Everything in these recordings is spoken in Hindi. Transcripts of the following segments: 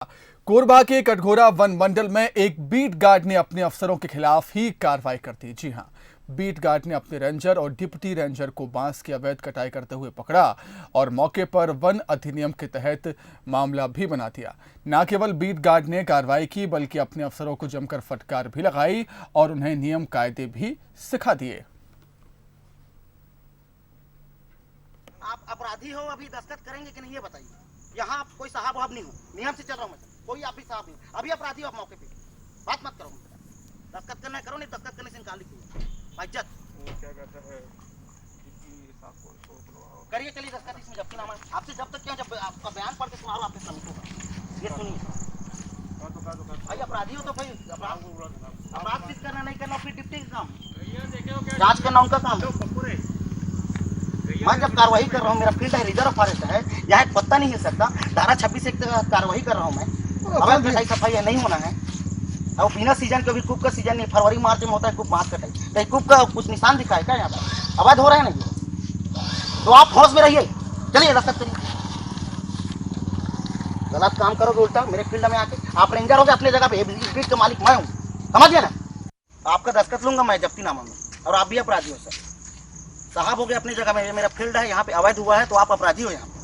कोरबा के कटघोरा वन मंडल में एक बीट गार्ड ने अपने अफसरों के खिलाफ ही कार्रवाई कर दी। जी हां, बीट गार्ड ने अपने रेंजर और डिप्टी रेंजर को बांस की अवैध कटाई करते हुए पकड़ा और मौके पर वन अधिनियम के तहत मामला भी बना दिया। न केवल बीट गार्ड ने कार्रवाई की बल्कि अपने अफसरों को जमकर फटकार भी लगाई और उन्हें नियम कायदे भी सिखा दिए। आप अपराधी हो, अभी दस्तखत करेंगे कि नहीं ये बताइए। यहाँ आप कोई साहब वाहब नहीं हो, नियम से चल रहा हूँ मैं, कोई आप भी साहब नहीं हो। अभी अपराधी हो आप मौके पे, बात मत करो। दस्तखत करना करो, नहीं दस्तखत करने से इनकार लिखिए। इज्जत क्या कहता है करिए, चलिए दस्तखत इसमें जब्ती नामा आपसे जब तक क्यों, जब आपका बयान पढ़ के सुनाओ आपके श्रमिकों का। ये सुनिए भाई, अपराधी हो तो भाई अपराध किस करना नहीं करना, फिर डिप्टी का काम, जांच करना उनका काम है। मैं जब कार्रवाई कर रहा हूँ, मेरा फील्ड है, रिजर्व फॉरेस्ट है, यहाँ एक पत्ता नहीं हिल सकता। धारा 26 एक कार्रवाई कर रहा हूँ मैं। अवैध कटाई सफाई नहीं होना है। और बिना सीजन के भी कूप का सीजन नहीं, फरवरी मार्च में होता है कूप बांस कटाई। कहीं कूप का कुछ निशान दिखा है क्या यहाँ पर? अवैध हो रहा है नहीं, तो आप होश में रहिए। चलिए दस्तखत करिए। गलत काम करोगे उल्टा मेरे फील्ड में आके, आप रेंजर हो गए अपनी जगह पे, बीट का मालिक मैं हूँ, समझिए ना। आपका दस्तखत लूंगा मैं जब्तीनामा में, और आप भी अपराधी हो सर। साहब हो गए अपनी जगह में, ये मेरा फील्ड है, यहाँ पे अवैध हुआ है तो आप अपराधी हो यहाँ पे,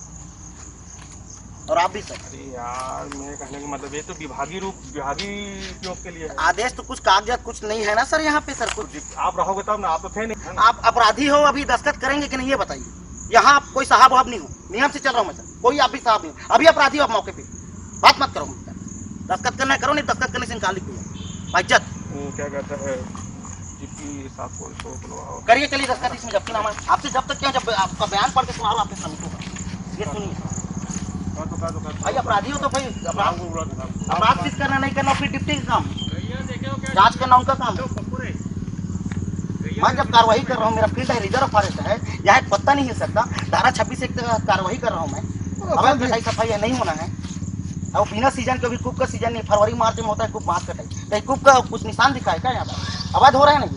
और आप भी सर। अरे यार, मेरे कहने का मतलब ये तो विभागीय उपयोग के लिए है। आदेश तो कुछ कागजात कुछ नहीं है ना सर यहाँ पे सर कुछ। आप रहोगे तब ना, आप तो थे नहीं। आप अपराधी हो, अभी दस्तखत करेंगे कि नहीं ये बताइए। यहाँ आप कोई साहब वाहब नहीं हो, नियम से चल रहा हूँ मैं सर, कोई आप भी साहब नहीं हो। अभी अपराधी हो आप मौके पे, बात मत करो। दस्तखत करना करो, नहीं दस्तखत करने से इनकार लिखिए। इज्जत क्या कहता है करिए, चलिए दस्तखत इसमें जब्ती नामा आपसे जब तक क्यों, जब आपका बयान पढ़ के सुनाओ आपके श्रमिकों का। ये सुनिए भाई, अपराधी हो तो भाई अपराध किस करना नहीं करना, फिर डिप्टी का काम, जांच करना उनका काम है। मैं जब कार्रवाई कर रहा हूँ, मेरा फील्ड है, रिजर्व फॉरेस्ट है, यहाँ एक पत्ता नहीं हिल सकता। धारा 26 एक कार्रवाई कर रहा हूँ मैं। अवैध कटाई सफाई नहीं होना है। और बिना सीजन के भी कूप का सीजन नहीं, फरवरी मार्च में होता है कूप बांस कटाई। कहीं कूप का कुछ निशान दिखा है क्या यहाँ पर? अवैध हो रहा है नहीं,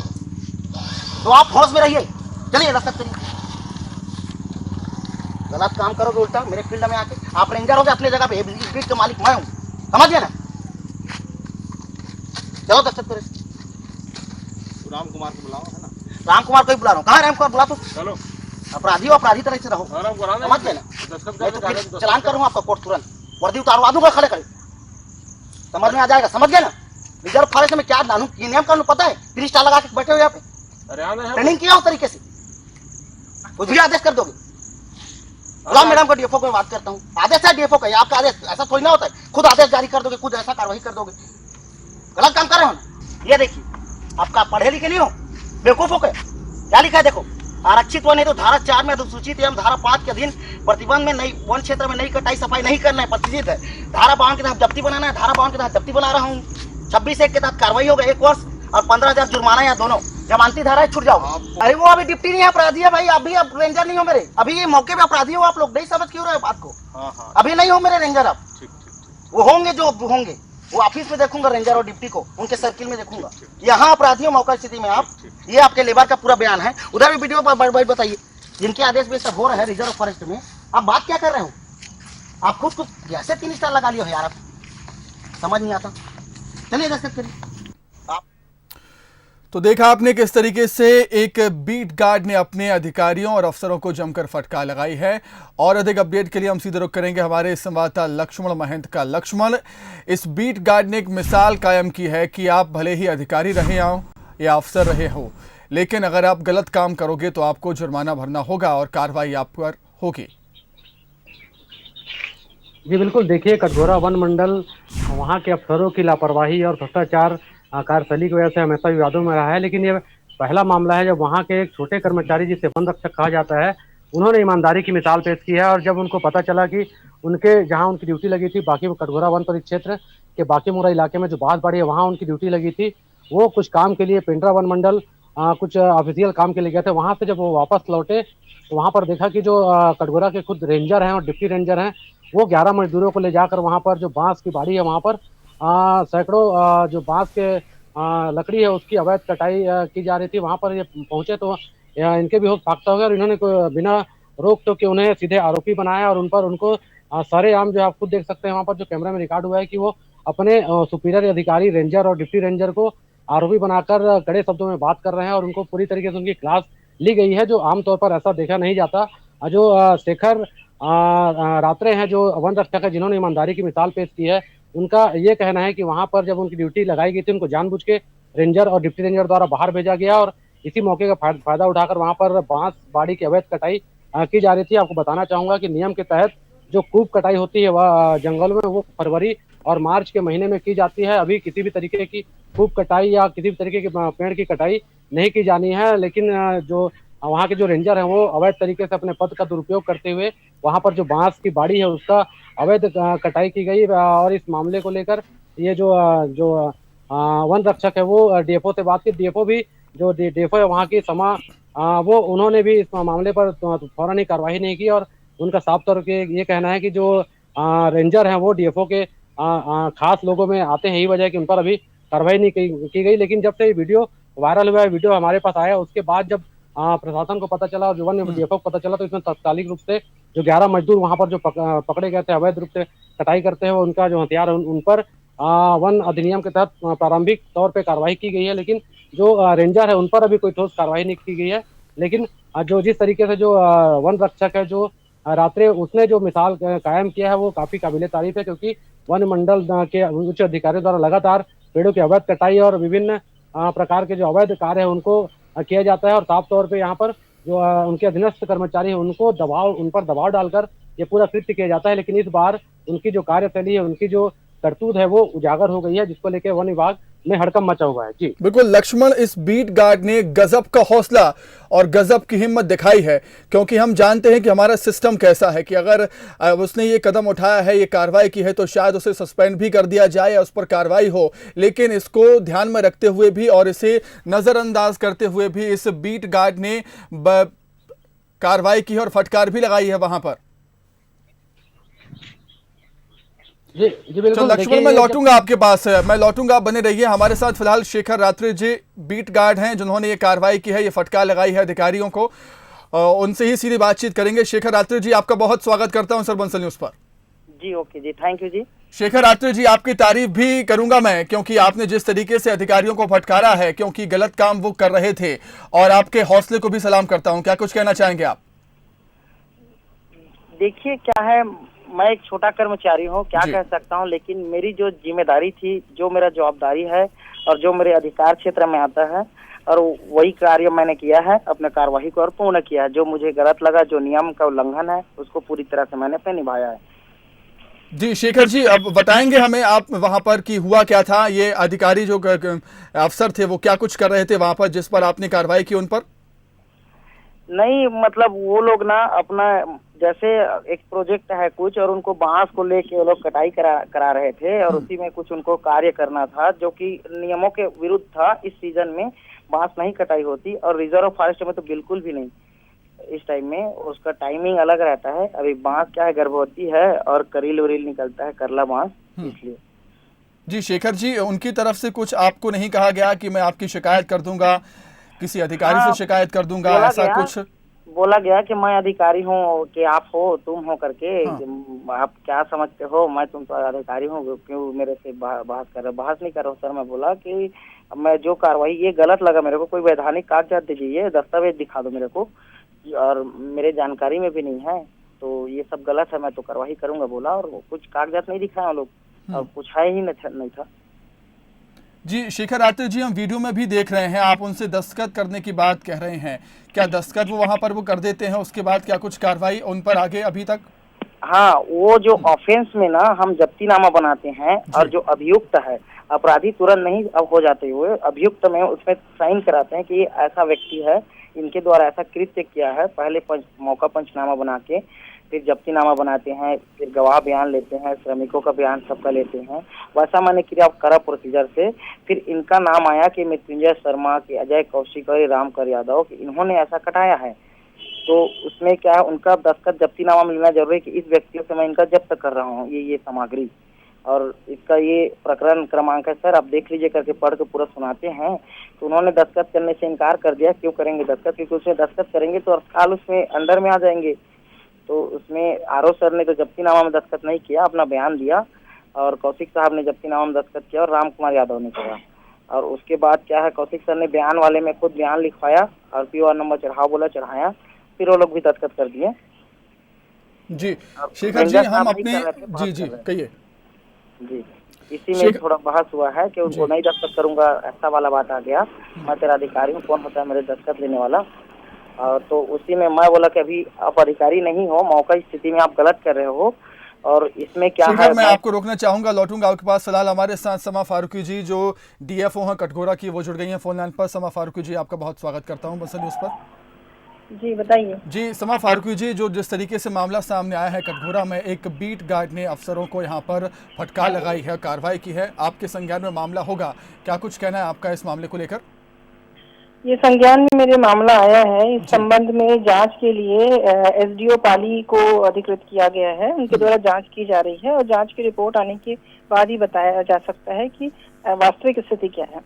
तो आप होश में रहिए। चलिए दस्तखत करिए। गलत काम करोगे उल्टा मेरे फील्ड में आके, आप रेंजर हो गए अपनी जगह पे, बीट का मालिक मैं हूँ, समझिए ना। चलो दस्तखत करें। राम कुमार को बुलाओ, है ना? राम कुमार को ही बुला रहा हूँ। कहाँ राम कुमार? बुला तो चलो, अपराधी हो, अपराधी तरह से रहो, समझ गए ना। नहीं तो फिर चलान करूँगा आपका कोर्ट, तुरंत वर्दी उतारवा दूंगा खड़े खड़े, समझ में आ जाएगा, समझ गए ना। रिजर्व फॉरेस्ट में क्या नानू ये नियम कानून पता है? 3 स्टार लगा के बैठे हो यहाँ पे, ट्रेनिंग किया उस तरीके से, कुछ भी आदेश कर दोगे। बुलाओ मैडम को, डीएफओ को बात करता हूँ। आदेश है डीएफओ का, आपका आदेश ऐसा थोड़ी ना होता है, खुद आदेश जारी कर दोगे, खुद ऐसा कार्रवाई कर दोगे। गलत काम कर रहे हो ना। ये देखिए, आपका पढ़े लिखे नहीं हो, बेवकूफ हो गए। क्या लिखा है देखो, आरक्षित वन है तो धारा 4 में अनुसूचित एवं धारा 5 के अधीन प्रतिबंध में नई वन क्षेत्र में नई कटाई सफाई नहीं करना है, प्रतिष्ठित है। धारा 52 के तहत जब्ती बनाना है, धारा 52 के तहत जब्ती बना रहा हूँ। 26 एक के तहत कार्रवाई होगा 1 वर्ष और 15,000 जुर्माना, या दोनों जमानती धारा है, छूट जाओ। अरे वो अभी डिप्टी नहीं है, अपराधी है भाई। अभी आप रेंजर नहीं हो मेरे, अभी ये मौके पे अपराधी हो आप लोग, नहीं समझ क्यों रहे बात को। अभी नहीं हो मेरे रेंजर आप। वो होंगे जो होंगे, वो ऑफिस में देखूंगा रेंजर और डिप्टी को, उनके सर्किल में देखूंगा। यहाँ अपराधी हो मौका स्थिति में आप। ये आपके लेबर का पूरा बयान है, उधर भी वीडियो पर बताइए। जिनके आदेश में सब हो रहा है रिजर्व फॉरेस्ट में, आप बात क्या कर रहे हो? आप खुद को कैसे 3 स्टार लगा लियो यार, आप समझ नहीं आता। चलिए दस्तखत करिए। तो देखा आपने किस तरीके से एक बीट गार्ड ने अपने अधिकारियों और अफसरों को जमकर फटकार लगाई है। और अधिक अपडेट के लिए हम सीधे रुख करेंगे हमारे संवाददाता लक्ष्मण महंत का। लक्ष्मण, इस बीट गार्ड ने एक मिसाल कायम की है कि आप भले ही अधिकारी रहे हो या अफसर रहे हो, लेकिन अगर आप गलत काम करोगे तो आपको जुर्माना भरना होगा और कार्रवाई आप पर होगी। जी बिल्कुल, देखिए कटघोरा वन मंडल वहाँ के अफसरों की लापरवाही और भ्रष्टाचार कार्यशैली की वजह से हमेशा विवादों में रहा है, लेकिन ये पहला मामला है जब वहाँ के एक छोटे कर्मचारी जिसे वन रक्षक कहा जाता है, उन्होंने ईमानदारी की मिसाल पेश की है। और जब उनको पता चला कि उनके जहाँ उनकी ड्यूटी लगी थी बाकी कटघोरा वन परिक्षेत्र के बाकीमुरा इलाके में जो बांसबाड़ी है वहाँ उनकी ड्यूटी लगी थी, वो कुछ काम के लिए पेंड्रा वन मंडल कुछ ऑफिशियल काम के लिए गए थे। वहाँ से जब वो वापस लौटे तो वहाँ पर देखा कि जो कटघोरा के खुद रेंजर हैं और डिप्टी रेंजर हैं, वो 11 मजदूरों को ले जाकर वहाँ पर जो बांस की बाड़ी है वहाँ पर सैकड़ों जो बांस के लकड़ी है उसकी अवैध कटाई की जा रही थी। वहाँ पर ये पहुंचे तो इनके भी होश फाख्ता हो गया और इन्होंने बिना रोक टोक के उन्हें सीधे आरोपी बनाया और उनको सरेआम जो है आप खुद देख सकते हैं वहाँ पर जो कैमरा में रिकॉर्ड हुआ है कि वो अपने सुपीरियर अधिकारी रेंजर और डिप्टी रेंजर को आरोपी बनाकर कड़े शब्दों में बात कर रहे हैं और उनको पूरी तरीके से उनकी क्लास ली गई है, जो आमतौर पर ऐसा देखा नहीं जाता। जो शेखर रात्रे हैं, जो वन रक्षक है, जिन्होंने ईमानदारी की मिसाल पेश की है, उनका ये कहना है कि वहां पर जब उनकी ड्यूटी लगाई गई थी, उनको जानबूझ के रेंजर और डिप्टी रेंजर द्वारा बाहर भेजा गया और इसी मौके का फायदा उठाकर वहां पर बांस बाड़ी की अवैध कटाई की जा रही थी। आपको बताना चाहूंगा कि नियम के तहत जो खूब कटाई होती है वह जंगल में वो फरवरी और मार्च के महीने में की जाती है। अभी किसी भी तरीके की खूब कटाई या किसी भी तरीके के पेड़ की कटाई नहीं की जानी है, लेकिन जो वहाँ के जो रेंजर हैं वो अवैध तरीके से अपने पद का दुरुपयोग करते हुए वहाँ पर जो बांस की बाड़ी है उसका अवैध कटाई की गई। और इस मामले को लेकर ये जो वन रक्षक है वो डीएफओ से बात की। डीएफओ भी जो डीएफओ है वहाँ की समा वो उन्होंने भी इस मामले पर फौरन ही कार्रवाई नहीं की और उनका साफ तौर पे ये कहना है कि जो रेंजर हैं वो डीएफओ के खास लोगों में आते हैं, यही वजह है कि उन पर अभी कार्रवाई नहीं की गई। लेकिन जब से ये वीडियो वायरल हुआ है, वीडियो हमारे पास आया, उसके बाद जब प्रशासन को पता चला और जो वन डीएफओ को पता चला तो इसमें तात्कालिक रूप से जो 11 मजदूर वहां पर जो पकड़े गए थे अवैध रूप से कटाई करते हैं, उनका जो हथियार है उन पर वन अधिनियम के तहत प्रारंभिक तौर पे कार्रवाई की गई है। लेकिन जो रेंजर है उन पर अभी कोई ठोस कार्रवाई नहीं की गई है। लेकिन जो जिस तरीके से जो वन रक्षक है जो रात्रे उसने जो मिसाल कायम किया है वो काफी काबिले तारीफ है, क्योंकि वन मंडल के उच्च अधिकारियों द्वारा लगातार पेड़ों की अवैध कटाई और विभिन्न प्रकार के जो अवैध कार्य है उनको किया जाता है और साफ तौर पे यहाँ पर जो उनके अधीनस्थ कर्मचारी है उनको उन पर दबाव डालकर ये पूरा कृत्य किया जाता है। लेकिन इस बार उनकी जो कार्यशैली है, उनकी जो करतूत है वो उजागर हो गई है, जिसको लेकर वन विभाग में हड़कंप मचा हुआ है। जी बिल्कुल लक्ष्मण, इस बीट गार्ड ने गजब का हौसला और गजब की हिम्मत दिखाई है, क्योंकि हम जानते हैं कि हमारा सिस्टम कैसा है कि अगर उसने ये कदम उठाया है, ये कार्रवाई की है, तो शायद उसे सस्पेंड भी कर दिया जाए या उस पर कार्रवाई हो। लेकिन इसको ध्यान में रखते हुए भी और इसे नजरअंदाज करते हुए भी इस बीट गार्ड ने कार्रवाई की है और फटकार भी लगाई है वहां पर। जी बिल्कुल। तो लक्ष्मण, मैं लौटूंगा आपके पास, मैं लौटूंगा, आप बने रहिए हमारे साथ। फिलहाल शेखर रात्रि जी बीट गार्ड हैं जिन्होंने ये कार्रवाई की है, ये फटकार लगाई है अधिकारियों को, उनसे ही सीधी बातचीत करेंगे। शेखर रात्रि जी, आपका बहुत स्वागत करता हूं सर बंसल न्यूज पर। जी ओके जी, थैंक यू जी। शेखर रात्रि जी, आपकी तारीफ भी करूंगा मैं, क्योंकि आपने जिस तरीके से अधिकारियों को फटकारा है, क्योंकि गलत काम वो कर रहे थे, और आपके हौसले को भी सलाम करता हूं। क्या कुछ कहना चाहेंगे आप? देखिए क्या है, मैं एक छोटा कर्मचारी हूँ, क्या कह सकता हूँ, लेकिन मेरी जो जिम्मेदारी थी, जो मेरा जवाबदारी है और जो मेरे अधिकार क्षेत्र में आता है, और वही कार्य मैंने किया है, अपने कार्यवाही को और पूर्ण किया है। जो मुझे गलत लगा, जो नियम का उल्लंघन है, उसको पूरी तरह से मैंने पे निभाया है। जी शेखर जी, अब बताएंगे हमें आप वहां पर कि हुआ क्या था, ये अधिकारी जो अफसर थे वो क्या कुछ कर रहे थे वहां पर जिस पर आपने कार्रवाई की उन पर? नहीं मतलब वो लोग ना अपना जैसे एक प्रोजेक्ट है कुछ, और उनको बांस को लेके वो लोग कटाई करा रहे थे और उसी में कुछ उनको कार्य करना था जो कि नियमों के विरुद्ध था। इस सीजन में बांस नहीं कटाई होती और रिजर्व फॉरेस्ट में तो बिल्कुल भी नहीं। इस टाइम में उसका टाइमिंग अलग रहता है। अभी बांस क्या है, गर्भवती है और करील वरील निकलता है, करला बांस, इसलिए। जी शेखर जी, उनकी तरफ से कुछ आपको नहीं कहा गया कि मैं आपकी शिकायत कर दूंगा, किसी अधिकारी से शिकायत कर दूंगा, ऐसा कुछ? बोला गया कि मैं अधिकारी हूँ, कि आप हो, तुम हो करके, आप क्या समझते हो, मैं तुम तो अधिकारी हूँ, क्यों मेरे से बहस कर रहे हो? बहस नहीं कर रहा हूँ सर, मैं बोला कि मैं जो कार्रवाई, ये गलत लगा मेरे को, कोई वैधानिक कागजात दीजिए, दस्तावेज दिखा दो मेरे को, और मेरे जानकारी में भी नहीं है, तो ये सब गलत है, मैं तो कार्रवाई करूंगा बोला। और कुछ कागजात नहीं दिखाए लोग, और कुछ है ही नहीं था। जी शेखर रात्रि जी, हम वीडियो में भी देख रहे हैं आप उनसे दस्तखत करने की बात कह रहे हैं, क्या दस्तखत वो वहां पर वो कर देते हैं, उसके बाद क्या कुछ कार्रवाई उन पर आगे अभी तक? हाँ, वो जो ऑफेंस में ना हम जब्तीनामा बनाते हैं और जो अभियुक्त है, अपराधी तुरंत नहीं अब हो जाते हुए अभियुक्त में उसमें साइन कराते हैं कि ये ऐसा व्यक्ति है, इनके द्वारा ऐसा कृत्य किया है। पहले मौका पंचनामा बना के फिर जब्तीनामा बनाते हैं, फिर गवाह बयान लेते हैं, श्रमिकों का बयान सबका लेते हैं। वैसा मैंने किया करा प्रोसीजर से। फिर इनका नाम आया कि मृत्युंजय शर्मा, कि अजय कौशिक और रामकर यादव, कि इन्होंने ऐसा कटाया है। तो उसमें क्या है, उनका दस्तखत जब्तीनामा मिलना जरूरी है कि इस व्यक्तियों से मैं इनका जब्त कर रहा हूँ ये सामग्री, और इसका ये प्रकरण क्रमांक है सर, आप देख लीजिए करके पढ़ के पूरा सुनाते हैं। तो उन्होंने दस्तखत करने से इनकार कर दिया। क्यों करेंगे दस्तखत? क्योंकि उसमें दस्तखत करेंगे तो अर्थकाल उसमें अंडर में आ जाएंगे। तो उसमें आरओ सर ने तो जब्तीनामा में दस्तखत नहीं किया, अपना बयान दिया, और कौशिक साहब ने जब्तीनामा में दस्तखत किया और राम कुमार यादव ने किया। और उसके बाद क्या है, कौशिक सर ने बयान वाले में खुद बयान लिखवाया और पीओआर नंबर चढ़ाओ बोला, चढ़ाया, फिर वो लोग भी दस्तखत कर दिए। जी शेखर जी, हम अपने जी कहिए जी, इसी में थोड़ा बहस हुआ है कि उनको नहीं दस्तखत करूंगा, ऐसा वाला बात आ गया। मैं तेरा अधिकारी हूँ, कौन होता है मेरे दस्तखत लेने वाला? और तो उसी में मैं बोला कि अभी आप अधिकारी नहीं हो, मौका स्थिति में आप गलत कर रहे हो। और इसमें क्या है, मैं आपको रोकना चाहूंगा, लौटूंगा आपके पास। फिलहाल हमारे साथ समा फारूकी जी जो डीएफओ हैं कटघोरा की, वो जुड़ गई हैं फोन लाइन पर। समा फारूकी जी, आपका बहुत स्वागत करता हूं बंसल न्यूज़ पर। जी बताइए। जी समा फारूकी जी, जो जिस तरीके से मामला सामने आया है कटघोरा में, एक बीट गार्ड ने अफसरों को यहां पर फटकार लगाई है, कार्रवाई की है, आपके संज्ञान में मामला होगा, क्या कुछ कहना है आपका इस मामले को लेकर? ये संज्ञान में मेरे मामला आया है। इस संबंध में जांच के लिए एसडीओ पाली को अधिकृत किया गया है, उनके द्वारा जांच की जा रही है और जांच की रिपोर्ट आने के बाद ही बताया जा सकता है कि वास्तविक स्थिति क्या है।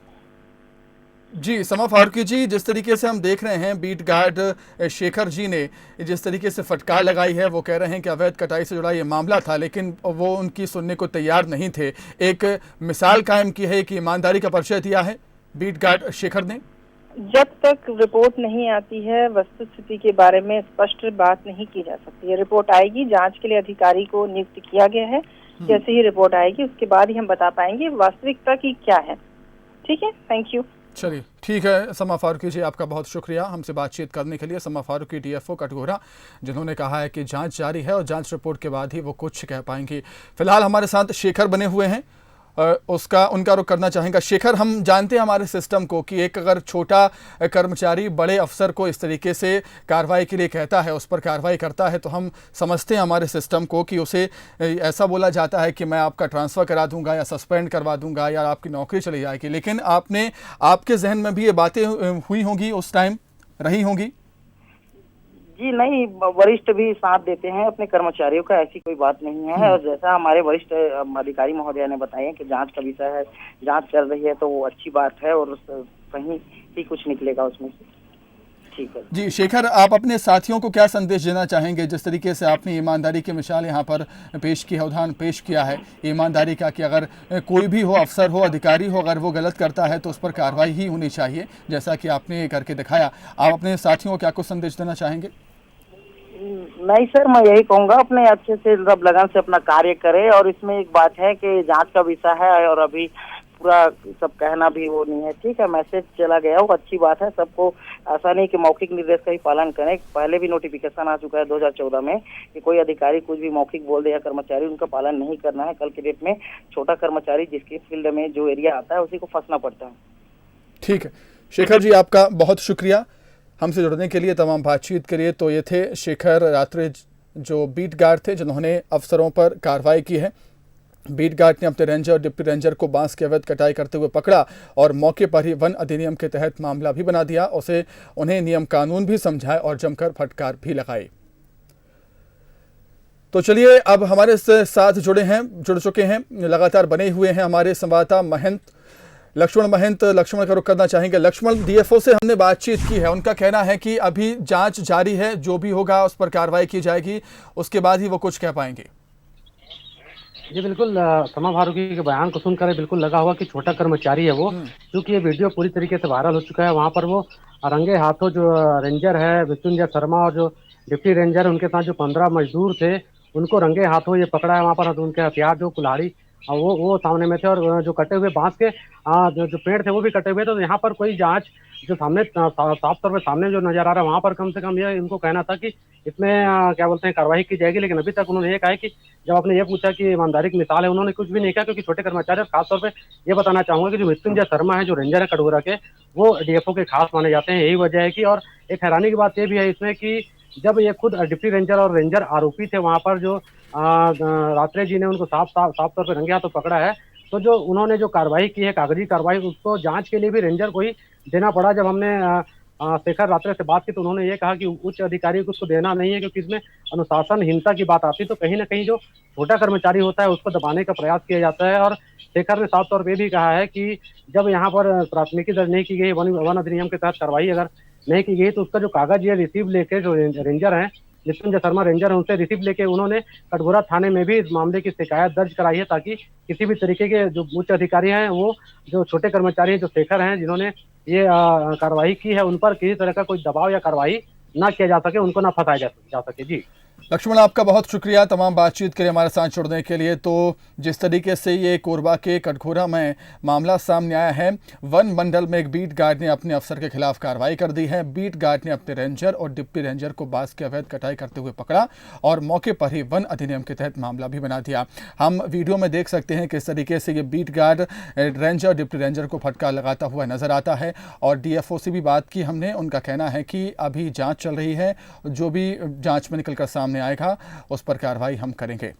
जी समा फारूकी जी, जिस तरीके से हम देख रहे हैं बीट गार्ड शेखर जी ने जिस तरीके से फटकार लगाई है, वो कह रहे हैं कि अवैध कटाई से जुड़ा ये मामला था, लेकिन वो उनकी सुनने को तैयार नहीं थे। एक मिसाल कायम की है कि ईमानदारी का परिचय दिया है बीट गार्ड शेखर ने। जब तक रिपोर्ट नहीं आती है, वस्तु स्थिति के बारे में स्पष्ट बात नहीं की जा सकती है। रिपोर्ट आएगी, जांच के लिए अधिकारी को नियुक्त किया गया है, जैसे ही रिपोर्ट आएगी उसके बाद ही हम बता पाएंगे वास्तविकता की क्या है। ठीक है, थैंक यू। चलिए ठीक है समा फारूकी जी, आपका बहुत शुक्रिया हमसे बातचीत करने के लिए। समा फारूकी डीएफओ कटघोरा, जिन्होंने कहा है कि जांच जारी है और जांच रिपोर्ट के बाद ही वो कुछ कह पाएंगी। फिलहाल हमारे साथ शेखर बने हुए हैं, उनका रुख करना चाहेंगे। शेखर, हम जानते हैं हमारे सिस्टम को कि एक अगर छोटा कर्मचारी बड़े अफसर को इस तरीके से कार्रवाई के लिए कहता है, उस पर कार्रवाई करता है, तो हम समझते हैं हमारे सिस्टम को कि उसे ऐसा बोला जाता है कि मैं आपका ट्रांसफ़र करा दूंगा या सस्पेंड करवा दूंगा या आपकी नौकरी चली जाएगी। लेकिन आपके जहन में भी ये बातें हुई होंगी, उस टाइम रही होंगी? जी नहीं, वरिष्ठ भी साथ देते हैं अपने कर्मचारियों का, ऐसी कोई बात नहीं है। और जैसा हमारे वरिष्ठ अधिकारी महोदय ने बताया कि जांच का विषय है, जांच चल रही है, तो वो अच्छी बात है और कहीं ही कुछ निकलेगा उसमें से। ठीक है जी शेखर, आप अपने साथियों को क्या संदेश देना चाहेंगे? जिस तरीके से आपने ईमानदारी की मिसाल यहाँ पर पेश की है, उदाहरण पेश किया है ईमानदारी का, कि अगर कोई भी हो, अफसर हो, अधिकारी हो, अगर वो गलत करता है तो उस पर कार्रवाई ही होनी चाहिए, जैसा कि आपने करके दिखाया। आप अपने साथियों को क्या कुछ संदेश देना चाहेंगे? नहीं सर, मैं यही कहूँगा अपने अच्छे से रब लगन से अपना कार्य करे। और इसमें एक बात है कि जांच का विषय है और अभी पूरा सब कहना भी वो नहीं है। ठीक है, मैसेज चला गया, वो अच्छी बात है। सबको ऐसा नहीं कि मौखिक निर्देश का ही पालन करें। पहले भी नोटिफिकेशन आ चुका है 2014 में कि कोई अधिकारी कुछ भी मौखिक बोल दे या कर्मचारी, उनका पालन नहीं करना है। कल के डेट में छोटा कर्मचारी जिसके फील्ड में जो एरिया आता है उसी को फंसना पड़ता है। ठीक है शेखर जी, आपका बहुत शुक्रिया हमसे जुड़ने के लिए, तमाम बातचीत के लिए। तो ये थे शेखर रात्रे, जो बीट गार्ड थे, जिन्होंने अफसरों पर कार्रवाई की है। बीट गार्ड ने अपने रेंजर और डिप्टी रेंजर को बांस की अवैध कटाई करते हुए पकड़ा और मौके पर ही वन अधिनियम के तहत मामला भी बना दिया। उन्हें नियम कानून भी समझाए और जमकर फटकार भी लगाई। तो चलिए, अब हमारे साथ जुड़ चुके हैं, लगातार बने हुए हैं हमारे संवाददाता लक्ष्मण महंत। लक्ष्मण का रुख करना चाहेंगे। लक्ष्मण, डीएफओ से हमने बातचीत की है, उनका कहना है कि अभी जांच जारी है, जो भी होगा उस पर कार्रवाई की जाएगी, उसके बाद ही वो कुछ कह पाएंगे। जी बिल्कुल, समा फारूकी के बयान को सुनकर बिल्कुल लगा हुआ कि छोटा कर्मचारी है वो, क्योंकि ये वीडियो पूरी तरीके से वायरल हो चुका है। वहाँ पर वो रंगे हाथों जो रेंजर है मृत्युंजय शर्मा और जो डिप्टी रेंजर, उनके साथ जो 15 मजदूर थे, उनको रंगे हाथों ये पकड़ा है। वहाँ पर उनके हथियार जो कुल्हाड़ी वो सामने में थे और जो कटे हुए बांस के जो पेड़ थे वो भी कटे हुए थे। तो यहाँ पर कोई जांच जो सामने साफ तौर पे सामने जो नजर आ रहा है, वहाँ पर कम से कम ये इनको कहना था कि इसमें क्या बोलते हैं कार्रवाई की जाएगी। लेकिन अभी तक उन्होंने ये कहा है कि जब आपने ये पूछा कि ईमानदारी की मिसाल है, उन्होंने कुछ भी नहीं कहा, क्योंकि छोटे कर्मचारी। और खासतौर पे ये बताना चाहूंगा कि जो मृत्युंजय शर्मा है, जो रेंजर है कटघोरा के, वो डीएफओ के खास माने जाते हैं। यही वजह है कि, और एक हैरानी की बात ये भी है इसमें कि जब ये खुद डिप्टी रेंजर और रेंजर आरोपी थे वहाँ पर, जो रात्रे जी ने उनको साफ तौर पर रंगे हाथों पकड़ा है, तो जो उन्होंने जो कार्रवाई की है, कागजी कार्रवाई, उसको जांच के लिए भी रेंजर को ही देना पड़ा। जब हमने शेखर रात्रे से बात की तो उन्होंने ये कहा कि उच्च अधिकारी को उसको देना नहीं है, क्योंकि इसमें अनुशासनहीनता की बात आती है। तो कहीं ना कहीं जो छोटा कर्मचारी होता है उसको दबाने का प्रयास किया जाता है। और शेखर ने साफ तौर पर भी कहा है कि जब यहाँ पर प्राथमिकी दर्ज नहीं की गई, वन अधिनियम के तहत कार्रवाई अगर नहीं की गई, तो उसका जो कागज या रिसीव लेके जो रेंजर हैं नित्युंजय शर्मा रेंजर हैं उनसे रिसीव लेके उन्होंने कटघोरा थाने में भी इस मामले की शिकायत दर्ज कराई है, ताकि किसी भी तरीके के जो उच्च अधिकारी हैं, वो जो छोटे कर्मचारी हैं, जो शेखर हैं, जिन्होंने ये कार्रवाई की है, उन पर किसी तरह का कोई दबाव या कार्रवाई ना किया जा सके, उनको ना फंसाया जा सके। जी लक्ष्मण, आपका बहुत शुक्रिया तमाम बातचीत के लिए, हमारे साथ जुड़ने के लिए। तो जिस तरीके से ये कोरबा के कटघोरा में मामला सामने आया है, वन मंडल में एक बीट गार्ड ने अपने अफसर के खिलाफ कार्रवाई कर दी है। बीट गार्ड ने अपने रेंजर और डिप्टी रेंजर को बांस की अवैध कटाई करते हुए पकड़ा और मौके पर ही वन अधिनियम के तहत मामला भी बना दिया। हम वीडियो में देख सकते हैं किस तरीके से ये beat guard ranger deputy ranger को फटकार लगाता हुआ नजर आता है। और डीएफओ से भी बात की हमने, उनका कहना है कि अभी जाँच चल रही है, जो भी जाँच में निकल कर सामने आएगा उस पर कार्रवाई हम करेंगे।